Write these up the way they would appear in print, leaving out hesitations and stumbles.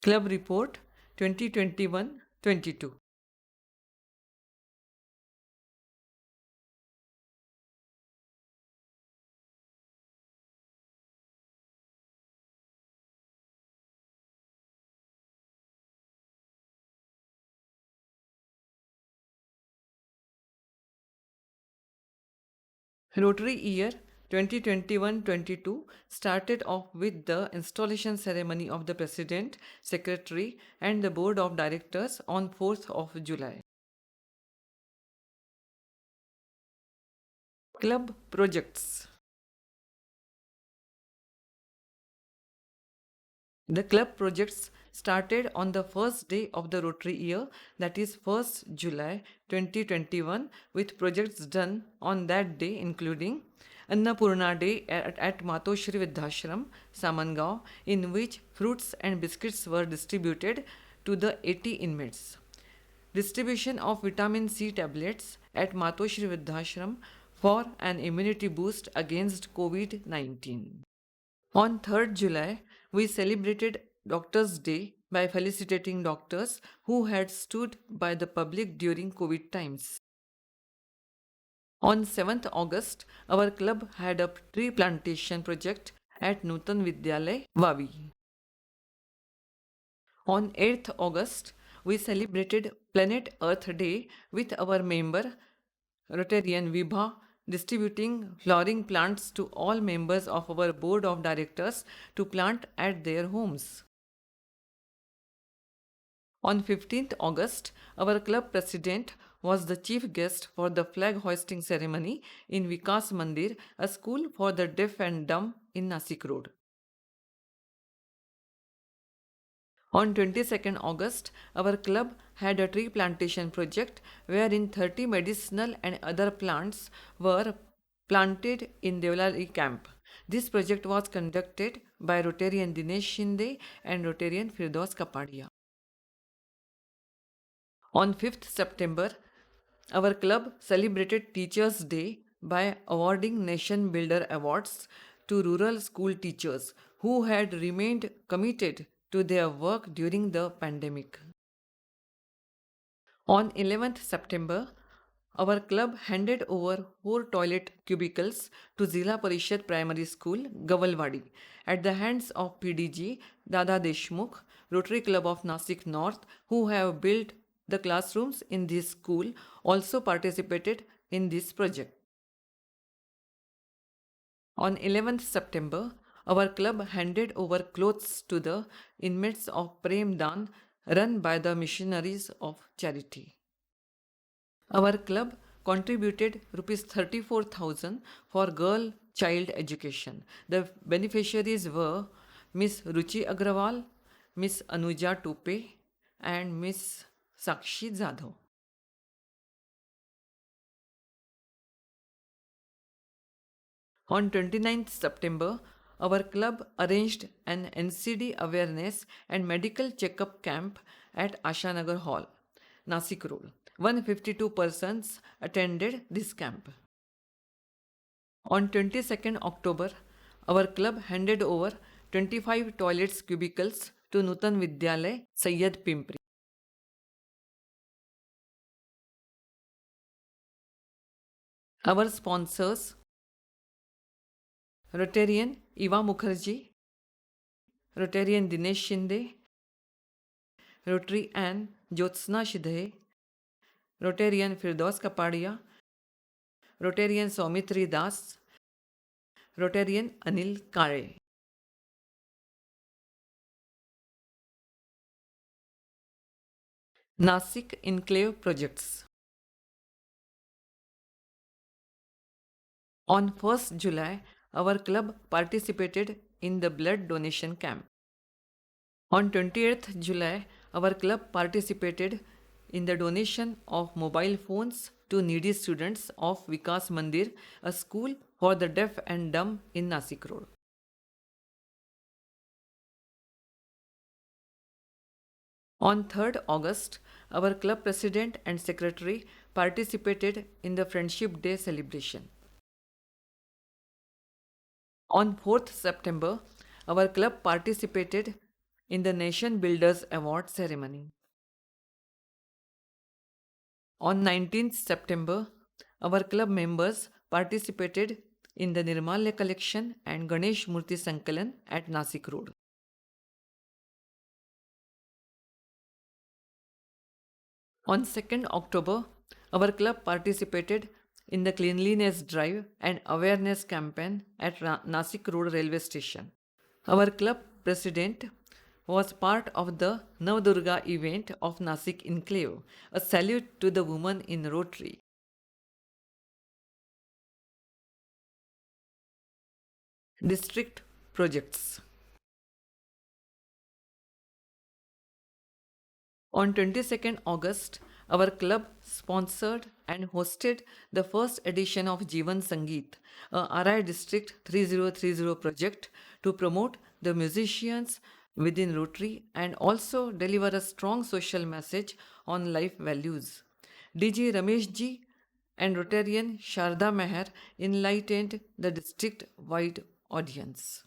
Club Report 2021-22. Rotary Year 2021-22 started off with the installation ceremony of the President, Secretary and the Board of Directors on 4th of July. Club Projects. The club projects started on the first day of the Rotary year, that is 1st July 2021, with projects done on that day including Annapurna Day at Matoshri Vidhashram, Samangao, in which fruits and biscuits were distributed to the 80 inmates. Distribution of vitamin C tablets at Matoshri Vidhashram for an immunity boost against COVID-19. On 3rd July, we celebrated Doctors' Day by felicitating doctors who had stood by the public during COVID times. On 7th August, our club had a tree plantation project at Nutan Vidyalay, Vavi. On 8th August, we celebrated Planet Earth Day with our member, Rotarian Vibha, distributing flowering plants to all members of our board of directors to plant at their homes. On 15th August, our club president was the chief guest for the flag hoisting ceremony in Vikas Mandir, a school for the deaf and dumb in Nasik Road. On 22nd August, our club had a tree plantation project wherein 30 medicinal and other plants were planted in Deolali camp. This project was conducted by Rotarian Dinesh Shinde and Rotarian Firdaus Kapadia. On 5th September, our club celebrated Teachers' Day by awarding Nation Builder Awards to rural school teachers who had remained committed to their work during the pandemic. On 11th September, our club handed over 4 toilet cubicles to Zila Parishad Primary School, Gavalwadi, at the hands of PDG Dada Deshmukh, Rotary Club of Nasik North, who have built the classrooms in this school, also participated in this project. On 11th September, our club handed over clothes to the inmates of Prem Dan run by the missionaries of charity. Our club contributed rupees 34,000 for girl child education. The beneficiaries were Miss Ruchi Agrawal, Miss Anuja Tupe and Miss Sakshi Jadhav. On 29th September, our club arranged an NCD awareness and medical checkup camp at Ashanagar Hall, Nasik Road. 152 persons attended this camp. On 22nd October, our club handed over 25 toilets cubicles to Nutan Vidyalay, Sayyad Pimpri. Our sponsors: Rotarian Eva Mukherjee, Rotarian Dinesh Shinde, Rotary Ann Jyotsna Shidhe, Rotarian Firdaus Kapadia, Rotarian Saumitri Das, Rotarian Anil Kare. Nasik Enclave Projects. On 1st July, our club participated in the blood donation camp. On 28th July, our club participated in the donation of mobile phones to needy students of Vikas Mandir, a school for the deaf and dumb in Nasik Road. On 3rd August, our club president and secretary participated in the Friendship Day celebration. On 4th September, our club participated in the Nation Builders Award ceremony. On 19th September, our club members participated in the Nirmalya collection and Ganesh Murti Sankalan at Nasik Road. On 2nd October, our club participated in the cleanliness drive and awareness campaign at Nasik Road railway station. Our club president was part of the Navdurga event of Nasik Enclave, a salute to the women in Rotary. District projects. On 22nd August, our club sponsored and hosted the first edition of Jeevan Sangeet, a RI District 3030 project to promote the musicians within Rotary and also deliver a strong social message on life values. DG Ramesh ji and Rotarian Sharda Meher enlightened the district wide audience.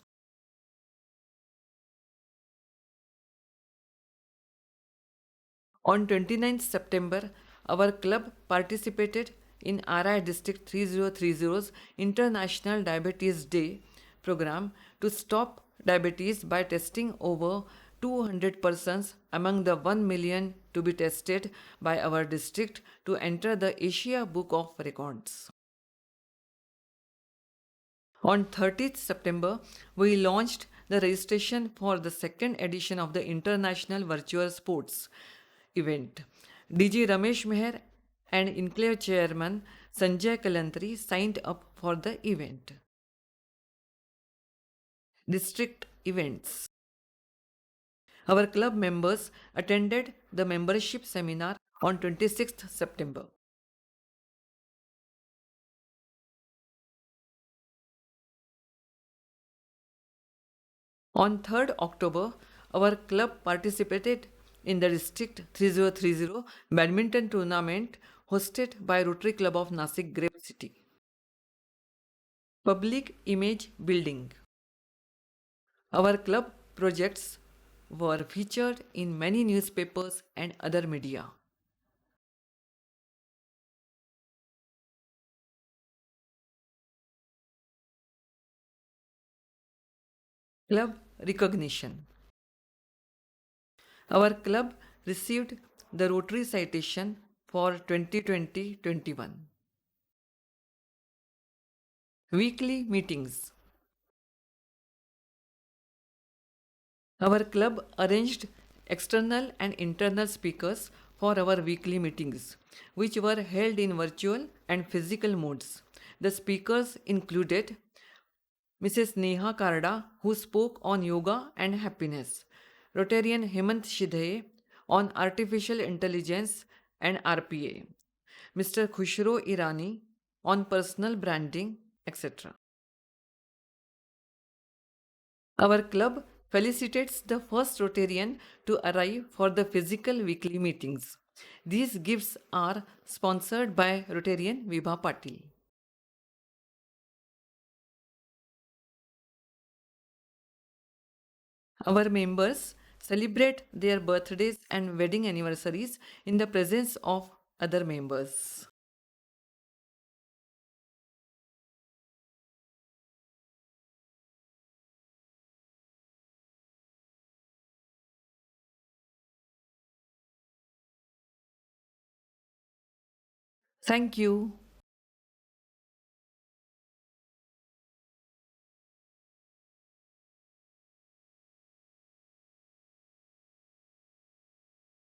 On 29th September, our club participated in RI District 3030's International Diabetes Day program to stop diabetes by testing over 200 persons among the 1 million to be tested by our district to enter the Asia Book of Records. On 30th September, we launched the registration for the second edition of the International Virtual Sports event. DG Ramesh Meher and Enclave Chairman Sanjay Kalantri signed up for the event. District events. Our club members attended the membership seminar on 26th September. On 3rd October, our club participated in the District 3030 badminton tournament hosted by Rotary Club of Nasik Grape City. Public image building. Our club projects were featured in many newspapers and other media. Club recognition. Our club received the Rotary citation for 2020-21. Weekly meetings. Our club arranged external and internal speakers for our weekly meetings, which were held in virtual and physical modes. The speakers included Mrs. Neha Karda, who spoke on yoga and happiness, Rotarian Hemant Shidhe on artificial intelligence and RPA, Mr. Khushro Irani on personal branding, etc. Our club felicitates the first Rotarian to arrive for the physical weekly meetings. These gifts are sponsored by Rotarian Vibha Patil. Our members celebrate their birthdays and wedding anniversaries in the presence of other members. Thank you.